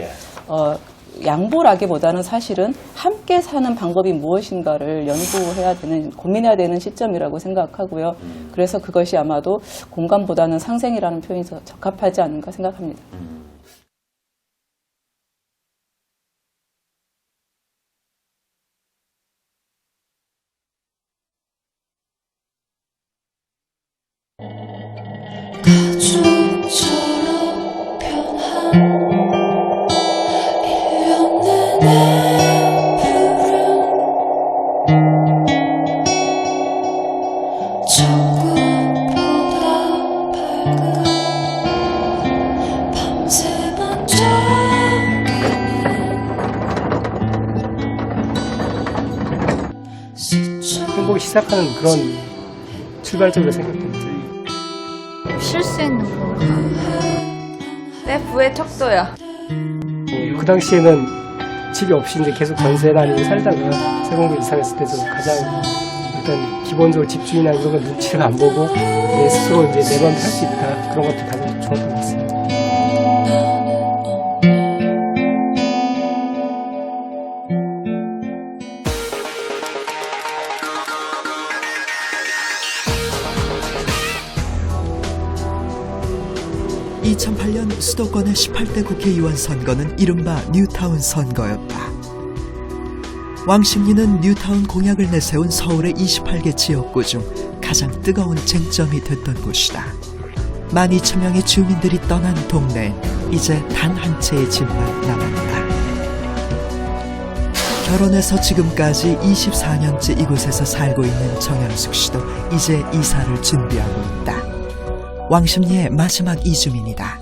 Speaker 14: 양보라기보다는 사실은 함께 사는 방법이 무엇인가를 고민해야 되는 시점이라고 생각하고요. 그래서 그것이 아마도 공감보다는 상생이라는 표현이 더 적합하지 않은가 생각합니다.
Speaker 2: 가족처럼 편한 1년 내내 푸른 천국보다 밝은 밤새 반짝이는
Speaker 22: 행복이 시작하는 그런 출발점으로 생각됩니다.
Speaker 23: 쉴 수 있는 거. 내 부의 척도야.
Speaker 22: 그 당시에는 집이 없이 이제 계속 전세 다니고 살다가 세공도 이사했을 때도 가장 일단 기본적으로 집주인이나 이런 건 눈치를 안 보고 내 스스로 이제 내 맘대로 할 수 있다. 그런 것도 가장 좋았던 것 같습니다.
Speaker 24: (2008년) 수도권의 18대 국회의원 선거는 이른바 뉴타운 선거였다. 왕십리는 뉴타운 공약을 내세운 서울의 28개 지역구 중 가장 뜨거운 쟁점이 됐던 곳이다. 12,000명의 주민들이 떠난 동네엔 이제 단 한 채의 집만 남았다. 결혼해서 지금까지 24년째 이곳에서 살고 있는 정현숙 씨도 이제 이사를 준비하고 있다. 왕십리의 마지막 이주민이다.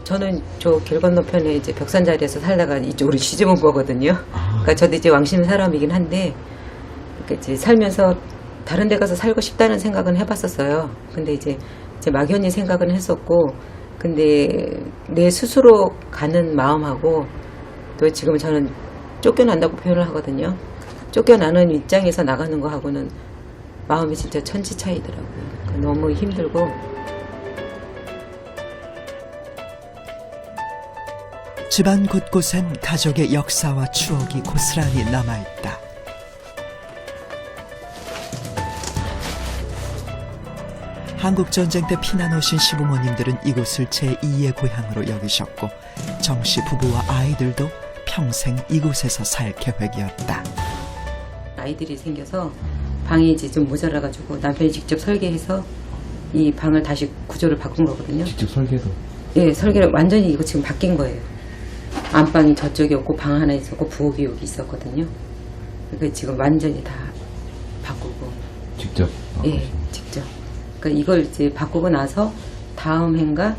Speaker 25: 저는 저 길 건너편에 이제 벽산자리에서 살다가 이쪽으로 시집 온 거거든요. 그러니까 저도 이제 왕십리 사람이긴 한데, 그러니까 이제 살면서 다른 데 가서 살고 싶다는 생각은 해봤었어요. 근데 이제 막연히 생각은 했었고, 근데 내 스스로 가는 마음하고 또 지금 저는 쫓겨난다고 표현을 하거든요. 쫓겨나는 입장에서 나가는 거하고는 마음이 진짜 천지 차이더라고요. 그러니까 너무 힘들고.
Speaker 24: 집안 곳곳엔 가족의 역사와 추억이 고스란히 남아있다. 한국전쟁 때 피난 오신 시부모님들은 이곳을 제2의 고향으로 여기셨고 정 씨 부부와 아이들도 평생 이곳에서 살 계획이었다.
Speaker 25: 아이들이 생겨서 방이 이제 좀 모자라가지고 남편이 직접 설계해서 이 방을 다시 구조를 바꾼 거거든요.
Speaker 26: 직접 설계도?
Speaker 25: 예, 설계를 완전히 이거 지금 바뀐 거예요. 안방이 저쪽이었고 방 하나 있었고 부엌이 여기 있었거든요. 그러니까 지금 완전히 다 바꾸고.
Speaker 26: 직접?
Speaker 25: 예, 직접. 그러니까 이걸 이제 바꾸고 나서 다음 해인가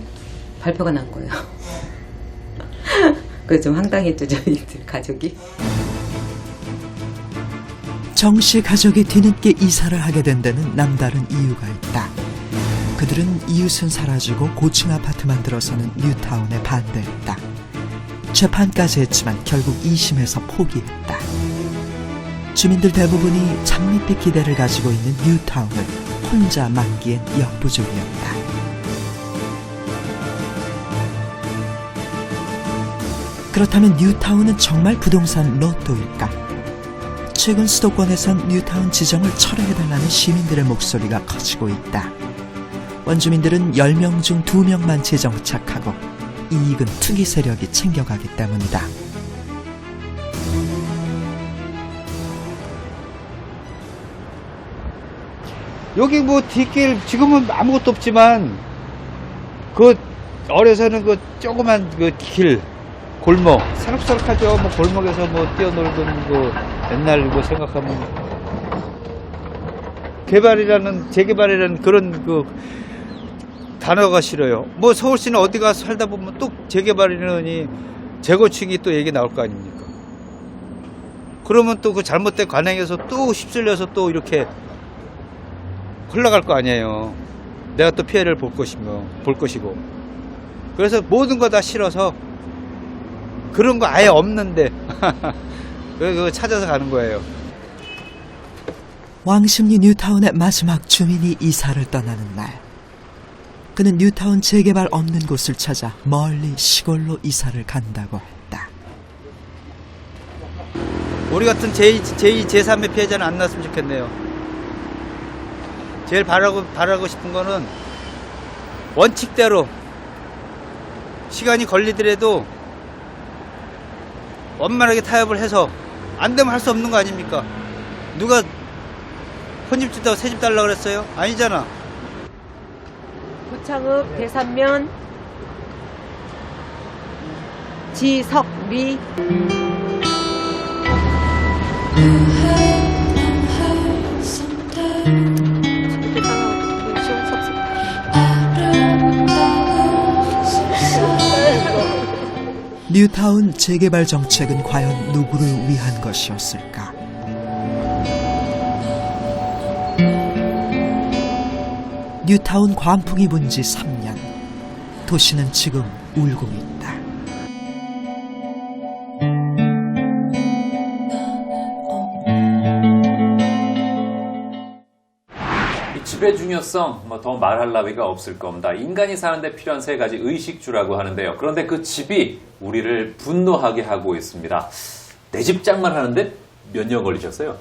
Speaker 25: 발표가 난 거예요. 그래서 좀 황당했죠, 저희들 가족이.
Speaker 24: 정 씨 가족이 뒤늦게 이사를 하게 된 데는 남다른 이유가 있다. 그들은 이웃은 사라지고 고층 아파트만 들어서는 뉴타운에 반대했다. 재판까지 했지만 결국 2심에서 포기했다. 주민들 대부분이 장밋빛 기대를 가지고 있는 뉴타운을 혼자 맡기엔 역부족이었다. 그렇다면 뉴타운은 정말 부동산 로또일까? 최근 수도권에선 뉴타운 지정을 철회해달라는 시민들의 목소리가 커지고 있다. 원주민들은 10명 중 2명만 재정착하고 이익은 투기 세력이 챙겨가기 때문이다.
Speaker 27: 여기 뭐 뒷길 지금은 아무것도 없지만 그 어려서는 그 조그만 그 길 골목 새록새록하죠. 뭐 골목에서 뭐 뛰어놀던 그 옛날 거 생각하면 재개발이라는 그런 그 단어가 싫어요. 뭐 서울시는 어디 가서 살다 보면 또 재개발이라니 재건축이 또 얘기 나올 거 아닙니까? 그러면 또 그 잘못된 관행에서 또 휩쓸려서 또 이렇게 흘러갈 거 아니에요. 내가 또 피해를 볼 것이고. 그래서 모든 거 다 싫어서 그런 거 아예 없는데 그거 찾아서 가는 거예요.
Speaker 24: 왕십리 뉴타운의 마지막 주민이 이사를 떠나는 날, 그는 뉴타운 재개발 없는 곳을 찾아 멀리 시골로 이사를 간다고 했다.
Speaker 27: 우리 같은 제2, 제3의 피해자는 안 났으면 좋겠네요. 제일 바라고 싶은 거는 원칙대로 시간이 걸리더라도 원만하게 타협을 해서 안 되면 할 수 없는 거 아닙니까? 누가 혼집 준다고 새집 달라고 그랬어요? 아니잖아.
Speaker 25: 구창읍 대산면 지석미
Speaker 24: 뉴타운 재개발 정책은 과연 누구를 위한 것이었을까? 뉴타운 광풍이 분 지 3년. 도시는 지금 울고 있다.
Speaker 5: 이 집의 중요성 더 말할 나위가 없을 겁니다. 인간이 사는데 필요한 세 가지 의식주라고 하는데요. 그런데 그 집이 우리를 분노하게 하고 있습니다. 내 집 짝만 하는데 몇 년 걸리셨어요?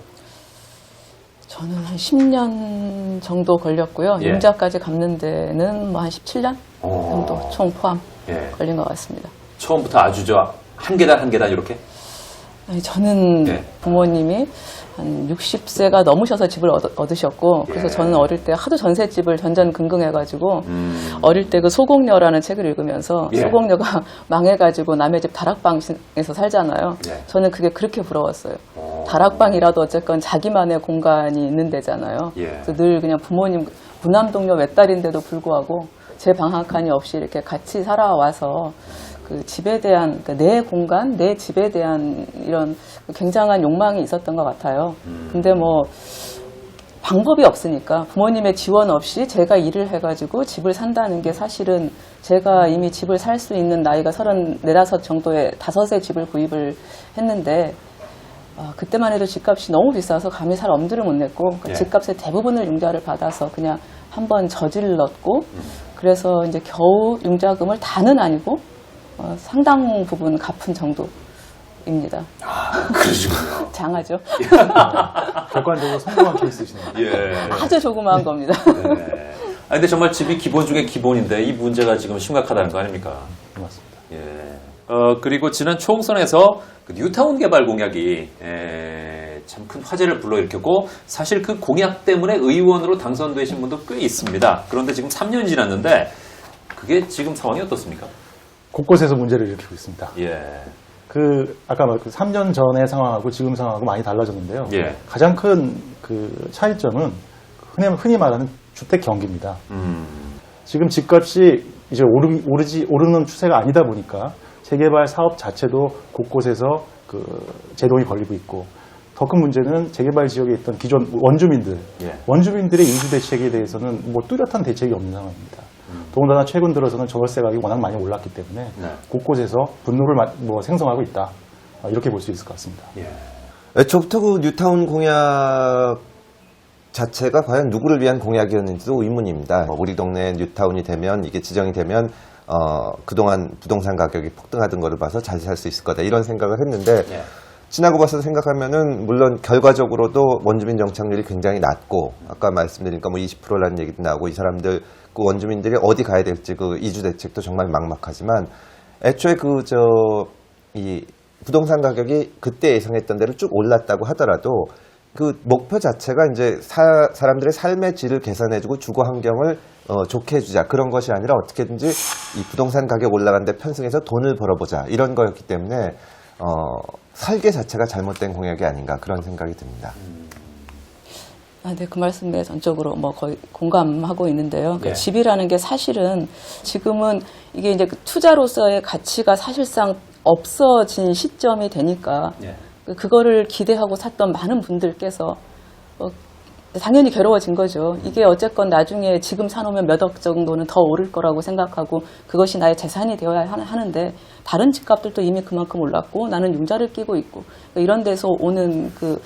Speaker 14: 저는 한 10년 정도 걸렸고요.
Speaker 5: 예.
Speaker 14: 융자까지 갚는 데는 뭐 한 17년 정도 총 포함
Speaker 5: 예.
Speaker 14: 걸린 것 같습니다.
Speaker 5: 처음부터 아주 한 계단 한 계단 이렇게?
Speaker 14: 아니, 저는
Speaker 5: 예.
Speaker 14: 부모님이 한 60세가 넘으셔서 집을 얻으셨고, 그래서
Speaker 5: 예.
Speaker 14: 저는 어릴 때 하도 전셋집을 전전긍긍해가지고, 어릴 때 그 소공녀라는 책을 읽으면서
Speaker 5: 예.
Speaker 14: 소공녀가 망해가지고 남의 집 다락방에서 살잖아요.
Speaker 5: 예.
Speaker 14: 저는 그게 그렇게 부러웠어요. 다락방이라도 어쨌건 자기만의 공간이 있는 데잖아요.
Speaker 5: 예.
Speaker 14: 그래서 늘 그냥 부모님 구남동료 외딸인데도 불구하고 제 방학한이 없이 이렇게 같이 살아와서 그 집에 대한, 그러니까 내 공간, 내 집에 대한 이런 굉장한 욕망이 있었던 것 같아요. 근데 뭐 방법이 없으니까 부모님의 지원 없이 제가 일을 해가지고 집을 산다는 게 사실은 제가 이미 집을 살 수 있는 나이가 34, 5 정도에 5세 집을 구입을 했는데 그때만 해도 집값이 너무 비싸서 감히 살 엄두를 못 냈고 그러니까
Speaker 5: 예.
Speaker 14: 집값의 대부분을 융자를 받아서 그냥 한번 저질렀고 그래서 이제 겨우 융자금을 다는 아니고 상당 부분 갚은 정도입니다.
Speaker 5: 그러시군요.
Speaker 14: 장하죠.
Speaker 6: 객관적으로 성공한 케이스시네요.
Speaker 5: 예.
Speaker 14: 아주 조그마한 겁니다.
Speaker 5: 네. 근데 정말 집이 기본 중에 기본인데 이 문제가 지금 심각하다는 거 아닙니까?
Speaker 6: 맞습니다.
Speaker 5: 예. 그리고 지난 총선에서 그 뉴타운 개발 공약이 참 큰 화제를 불러일으켰고 사실 그 공약 때문에 의원으로 당선되신 분도 꽤 있습니다. 그런데 지금 3년 지났는데 그게 지금 상황이 어떻습니까?
Speaker 6: 곳곳에서 문제를 일으키고 있습니다.
Speaker 5: 예.
Speaker 6: 아까 그 3년 전의 상황하고 지금 상황하고 많이 달라졌는데요.
Speaker 5: 예.
Speaker 6: 가장 큰 그 차이점은 흔히 말하는 주택 경기입니다. 지금 집값이 이제 오르는 추세가 아니다 보니까 재개발 사업 자체도 곳곳에서 그 제동이 걸리고 있고 더 큰 문제는 재개발 지역에 있던 기존 원주민들의 이주 대책에 대해서는 뭐 뚜렷한 대책이 없는 상황입니다. 더군다나 최근 들어서는 전월세 가격이 워낙 많이 올랐기 때문에 곳곳에서 분노를 생성하고 있다. 이렇게 볼 수 있을 것 같습니다.
Speaker 15: 애초부터 그 뉴타운 공약 자체가 과연 누구를 위한 공약이었는지도 의문입니다. 우리 동네 뉴타운이 되면 이게 지정이 되면 그동안 부동산 가격이 폭등하던 거를 봐서 잘 살 수 있을 거다 이런 생각을 했는데 지나고 봐서 생각하면은 물론 결과적으로도 원주민 정착률이 굉장히 낮고 아까 말씀드리니까 뭐 20%라는 얘기도 나오고 이 사람들 그 원주민들이 어디 가야 될지 그 이주 대책도 정말 막막하지만 애초에 이 부동산 가격이 그때 예상했던 대로 쭉 올랐다고 하더라도 그 목표 자체가 이제 사람들의 삶의 질을 개선해주고 주거 환경을 좋게 해주자 그런 것이 아니라 어떻게든지 이 부동산 가격 올라가는데 편승해서 돈을 벌어보자 이런 거였기 때문에 설계 자체가 잘못된 공약이 아닌가 그런 생각이 듭니다.
Speaker 14: 네, 그 말씀에 전적으로 뭐 거의 공감하고 있는데요.
Speaker 5: 예.
Speaker 14: 집이라는 게 사실은 지금은 이게 이제 그 투자로서의 가치가 사실상 없어진 시점이 되니까 그거를 기대하고 샀던 많은 분들께서 당연히 괴로워진 거죠. 이게 어쨌건 나중에 지금 사놓으면 몇 억 정도는 더 오를 거라고 생각하고 그것이 나의 재산이 되어야 하는데 다른 집값들도 이미 그만큼 올랐고 나는 융자를 끼고 있고 이런 데서 오는 그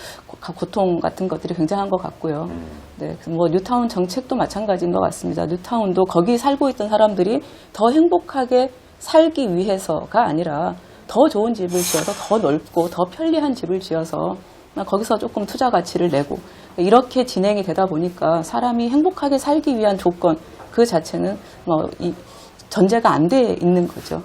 Speaker 14: 고통 같은 것들이 굉장한 것 같고요. 네, 뭐 뉴타운 정책도 마찬가지인 것 같습니다. 뉴타운도 거기 살고 있던 사람들이 더 행복하게 살기 위해서가 아니라 더 좋은 집을 지어서 더 넓고 더 편리한 집을 지어서 거기서 조금 투자 가치를 내고 이렇게 진행이 되다 보니까 사람이 행복하게 살기 위한 조건 그 자체는 이 전제가 안 돼 있는 거죠.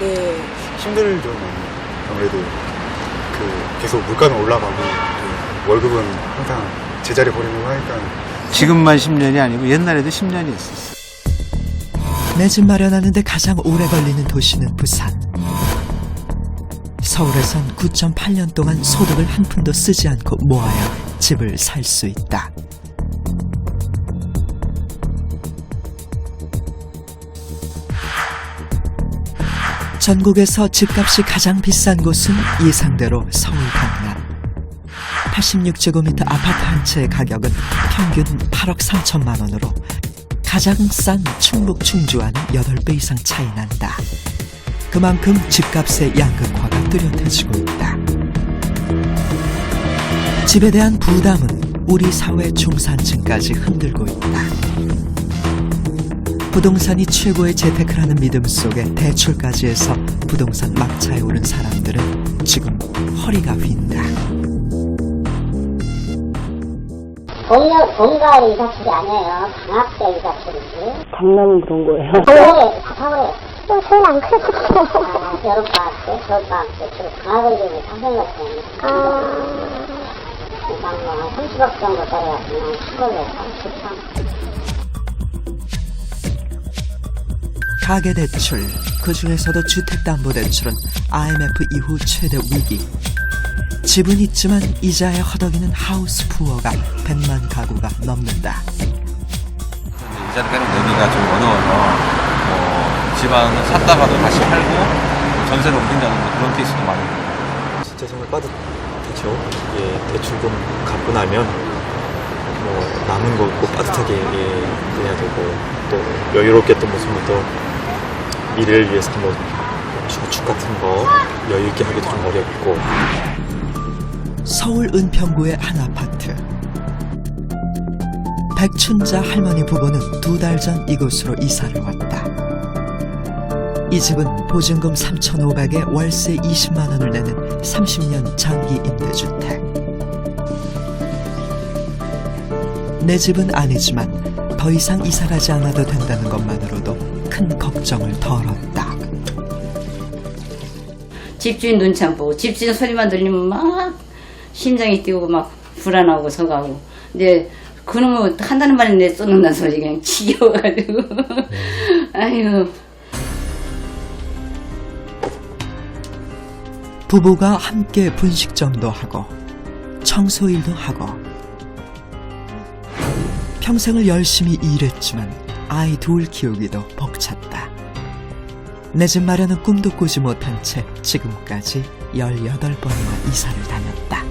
Speaker 6: 네. 힘들죠. 아무래도 계속 물가는 올라가고 월급은 항상 제자리 버리고 하니까.
Speaker 3: 지금만 10년이 아니고 옛날에도 10년이었었어.
Speaker 24: 내 집 마련하는데 가장 오래 걸리는 도시는 부산. 서울에선 9.8년 동안 소득을 한 푼도 쓰지 않고 모아야 집을 살 수 있다. 전국에서 집값이 가장 비싼 곳은 예상대로 서울 강남. 86제곱미터 아파트 한 채의 가격은 평균 8억 3천만 원으로 가장 싼 충북 충주와는 8배 이상 차이 난다. 그만큼 집값의 양극화가 뚜렷해지고 있다. 집에 대한 부담은 우리 사회 중산층까지 흔들고 있다. 부동산이 최고의 재테크를 하는 믿음 속에 대출까지 해서 부동산 막차에 오른 사람들은 지금 허리가 휜다.
Speaker 21: 본가 이사출이 아니에요. 방학때 이사출이지.
Speaker 8: 강남은 그런 거예요.
Speaker 21: 서울에. 또 서울 안 크고. 여름방학 때, 겨울방학 때 주로 방학을 주고 상생했어요. 그러니까 뭐 30억 정도짜리가 그냥 시골에서 좋다.
Speaker 24: 가계대출, 그 중에서도 주택담보대출은 IMF 이후 최대 위기. 집은 있지만 이자에 허덕이는 하우스 푸어가 100만 가구가 넘는다.
Speaker 9: 이자를 빼는 내기가 좀 어려워서 집안을 샀다가도 다시 팔고 전세를 옮긴다는 그런 케이스도 많이 있고.
Speaker 10: 진짜 정말 빠듯하죠. 예, 대출금 갚고 나면 남은 거 꼭 빠듯하게 해야 되고 또 여유롭게 또 무슨 또 미래를 위해서 뭐 저축 같은 거 여유 있게 하기도 좀 어렵고.
Speaker 24: 서울 은평구의 한 아파트. 백춘자 할머니 부부는 2달 전 이곳으로 이사를 왔다. 이 집은 보증금 3,500에 월세 20만 원을 내는 30년 장기 임대주택. 내 집은 아니지만 더 이상 이사가지 않아도 된다는 것만으로도 큰 걱정을 덜었다.
Speaker 11: 집주인 눈치 안 보고 집주인 소리만 들리면 막 심장이 뛰고 막 불안하고 서가고. 근데 그놈은 한다는 말에 내 쏟는다는 소리 그냥 지겨워가지고. 아유.
Speaker 24: 부부가 함께 분식점도 하고 청소일도 하고 평생을 열심히 일했지만 아이 둘 키우기도 벅찼다. 내 집 마련은 꿈도 꾸지 못한 채 지금까지 18번이나 이사를 다녔다.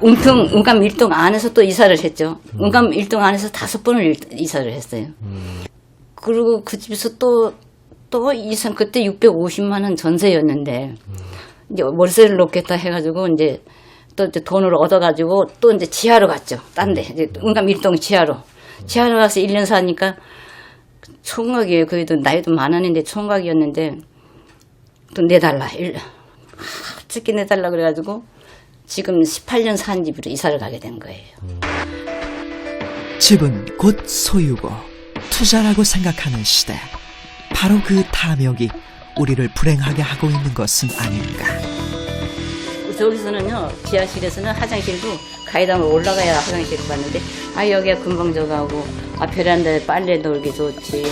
Speaker 11: 은감 1동 안에서 또 이사를 했죠. 은감 1동 안에서 5번을 이사를 했어요. 그리고 그 집에서 또 이사, 그때 650만 원 전세였는데, 이제 월세를 놓겠다 해가지고, 이제 돈을 얻어가지고, 또 이제 지하로 갔죠. 딴 데. 이제 은감 1동 지하로. 지하로 가서 1년 사니까, 총각이에요. 그래도 나이도 많았는데, 총각이었는데, 또 내달라. 어떻게 내달라 그래가지고, 지금 18년 산 집으로 이사를 가게 된 거예요.
Speaker 24: 집은 곧 소유고 투자라고 생각하는 시대. 바로 그 탐욕이 우리를 불행하게 하고 있는 것은 아닌가.
Speaker 11: 저기서는요, 지하실에서는 화장실도階段을 올라가야 화장실을 봤는데, 아, 여기가 금방 저가고, 아, 베란다에 빨래 놀기 좋지.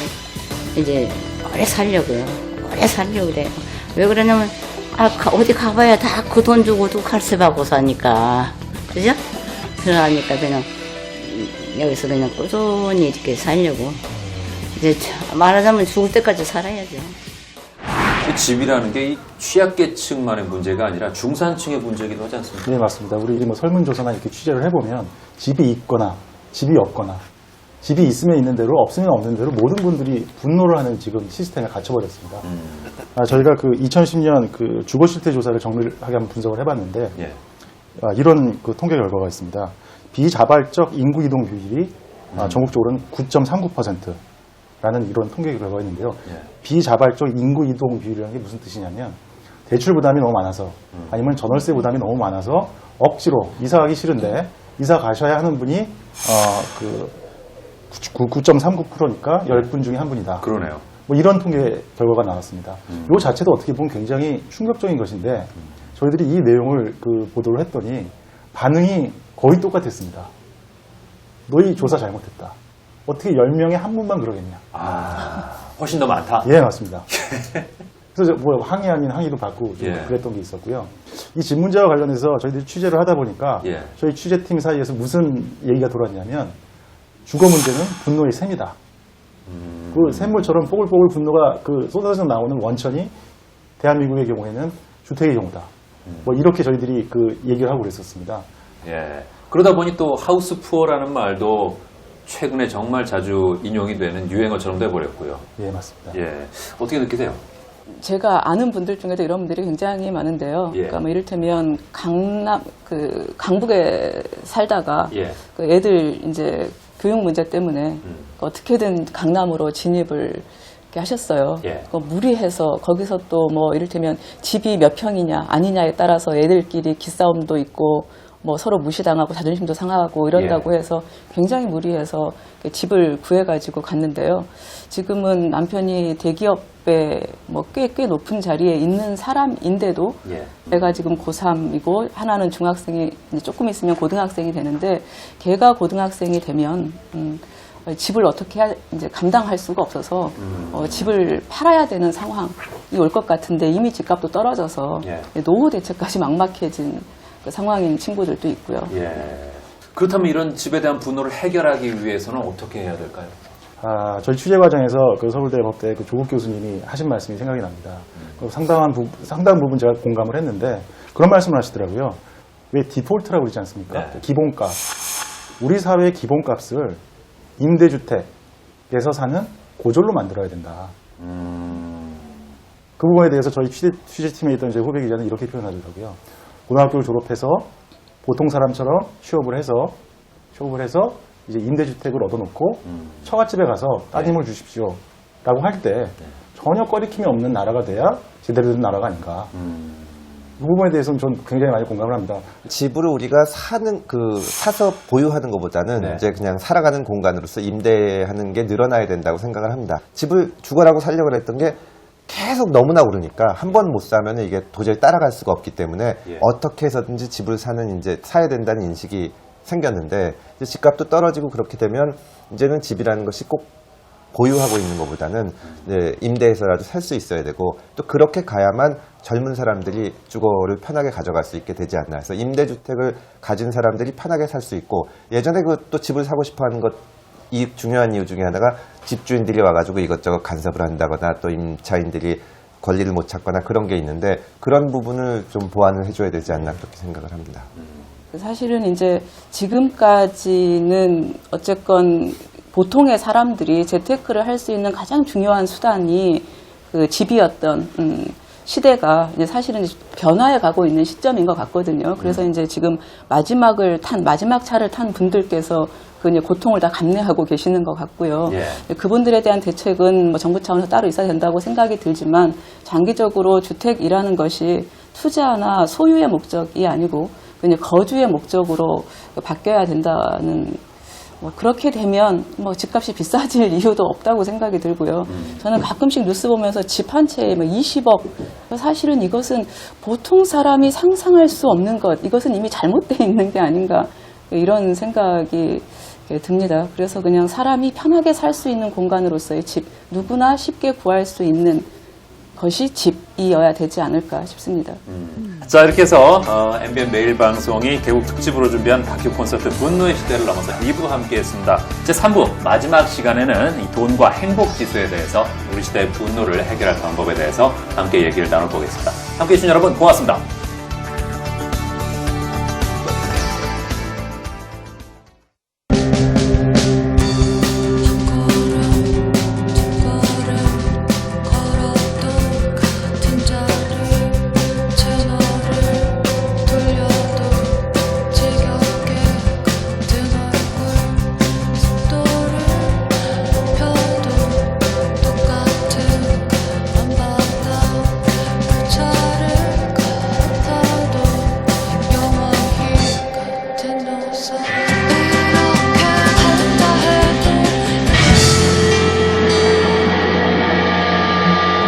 Speaker 11: 이제, 오래 살려고요. 오래 살려고 그래요. 왜 그러냐면, 아, 어디 가봐야 다 그 돈 주고도 칼세 받고 사니까. 그죠? 그러니까 그냥, 여기서 그냥 꾸준히 이렇게 살려고. 이제, 말하자면 죽을 때까지 살아야죠.
Speaker 5: 그 집이라는 게 이 취약계층만의 문제가 아니라 중산층의 문제이기도 하지 않습니까?
Speaker 6: 네, 맞습니다. 우리 뭐 설문조사나 이렇게 취재를 해보면 집이 있거나 집이 없거나 집이 있으면 있는 대로 없으면 없는 대로 모든 분들이 분노를 하는 지금 시스템에 갇혀버렸습니다. 저희가 그 2010년 그 주거 실태 조사를 정밀하게 한번 분석을 해봤는데 이런 그 통계 결과가 있습니다. 비자발적 인구 이동 비율이 전국적으로는 9.39%. 라는 이런 통계 결과가 있는데요. 비자발적 인구 이동 비율이라는 게 무슨 뜻이냐면 대출 부담이 너무 많아서 아니면 전월세 부담이 너무 많아서 억지로 이사 가기 싫은데 이사 가셔야 하는 분이 그 9.39%니까 10분 중에 한 분이다.
Speaker 5: 그러네요.
Speaker 6: 뭐 이런 통계 결과가 나왔습니다. 이 자체도 어떻게 보면 굉장히 충격적인 것인데 저희들이 이 내용을 그 보도를 했더니 반응이 거의 똑같았습니다. 너희 조사 잘못했다. 어떻게 10명에 한 분만 그러겠냐.
Speaker 5: 훨씬 더 많다?
Speaker 6: 예, 맞습니다. 그래서 뭐 항의 아닌 항의도 받고 좀 그랬던 게 있었고요. 이 집 문제와 관련해서 저희들이 취재를 하다 보니까 저희 취재팀 사이에서 무슨 얘기가 돌았냐면 주거 문제는 분노의 샘이다. 그 샘물처럼 뽀글뽀글 분노가 그 쏟아져 나오는 원천이 대한민국의 경우에는 주택의 경우다. 뭐 이렇게 저희들이 그 얘기를 하고 그랬었습니다.
Speaker 5: 예. 그러다 보니 또 하우스 푸어라는 말도 최근에 정말 자주 인용이 되는 유행어처럼 돼버렸고요.
Speaker 6: 예, 맞습니다.
Speaker 5: 예. 어떻게 느끼세요?
Speaker 14: 제가 아는 분들 중에도 이런 분들이 굉장히 많은데요. 그러니까 뭐 이를테면 강북에 살다가 그 애들 이제 교육 문제 때문에 어떻게든 강남으로 진입을 이렇게 하셨어요. 무리해서 거기서 또 뭐 이를테면 집이 몇 평이냐 아니냐에 따라서 애들끼리 기싸움도 있고 뭐 서로 무시당하고 자존심도 상하고 이런다고 해서 굉장히 무리해서 집을 구해가지고 갔는데요. 지금은 남편이 대기업에 뭐 꽤 높은 자리에 있는 사람인데도 애가 지금 고3이고 하나는 중학생이 이제 조금 있으면 고등학생이 되는데 걔가 고등학생이 되면 집을 어떻게 이제 감당할 수가 없어서 집을 팔아야 되는 상황이 올 것 같은데 이미 집값도 떨어져서 노후 대책까지 막막해진 그 상황인 친구들도 있고요.
Speaker 5: 그렇다면 이런 집에 대한 분노를 해결하기 위해서는 어떻게 해야 될까요?
Speaker 6: 저희 취재 과정에서 그 서울대 법대 그 조국 교수님이 하신 말씀이 생각이 납니다. 상당 부분 제가 공감을 했는데 그런 말씀을 하시더라고요. 왜 디폴트라고 그러지 않습니까? 기본값. 우리 사회의 기본값을 임대주택에서 사는 고졸로 만들어야 된다. 그 부분에 대해서 저희 취재팀에 있던 제 후배 기자는 이렇게 표현하더라고요. 고등학교를 졸업해서 보통 사람처럼 취업을 해서 이제 임대주택을 얻어놓고 처갓집에 가서 따님을 주십시오 라고 할 때 전혀 꺼리낌이 없는 나라가 돼야 제대로 된 나라가 아닌가. 그 부분에 대해서는 전 굉장히 많이 공감을 합니다.
Speaker 15: 집을 우리가 사서 보유하는 것보다는 이제 그냥 살아가는 공간으로서 임대하는 게 늘어나야 된다고 생각을 합니다. 집을 주거라고 살려고 했던 게 계속 너무나 오르니까 한 번 못 사면 이게 도저히 따라갈 수가 없기 때문에 어떻게 해서든지 집을 사야 된다는 인식이 생겼는데 이제 집값도 떨어지고 그렇게 되면 이제는 집이라는 것이 꼭 보유하고 있는 것보다는 이제 임대해서라도 살 수 있어야 되고 또 그렇게 가야만 젊은 사람들이 주거를 편하게 가져갈 수 있게 되지 않나. 그래서 임대주택을 가진 사람들이 편하게 살 수 있고 예전에 또 집을 사고 싶어하는 것 이 중요한 이유 중에 하나가 집주인들이 와가지고 이것저것 간섭을 한다거나 또 임차인들이 권리를 못 찾거나 그런 게 있는데 그런 부분을 좀 보완을 해줘야 되지 않나 그렇게 생각을 합니다.
Speaker 14: 사실은 이제 지금까지는 어쨌건 보통의 사람들이 재테크를 할 수 있는 가장 중요한 수단이 그 집이었던 시대가 이제 사실은 변화해 가고 있는 시점인 것 같거든요. 그래서 이제 지금 마지막 차를 탄 분들께서 그 이제 고통을 다 감내하고 계시는 것 같고요. 그분들에 대한 대책은 뭐 정부 차원에서 따로 있어야 된다고 생각이 들지만 장기적으로 주택이라는 것이 투자나 소유의 목적이 아니고 그냥 거주의 목적으로 바뀌어야 된다는 그렇게 되면 집값이 비싸질 이유도 없다고 생각이 들고요. 저는 가끔씩 뉴스 보면서 집 한 채에 20억, 사실은 이것은 보통 사람이 상상할 수 없는 것, 이것은 이미 잘못되어 있는 게 아닌가, 이런 생각이 듭니다. 그래서 그냥 사람이 편하게 살 수 있는 공간으로서의 집, 누구나 쉽게 구할 수 있는 것이 집이어야 되지 않을까 싶습니다.
Speaker 5: 자, 이렇게 해서 MBN 매일 방송이 개국 특집으로 준비한 다큐 콘서트 분노의 시대를 넘어서 2부 함께했습니다. 이제 3부 마지막 시간에는 이 돈과 행복 지수에 대해서 우리 시대의 분노를 해결할 방법에 대해서 함께 얘기를 나눠보겠습니다. 함께해 주신 여러분 고맙습니다.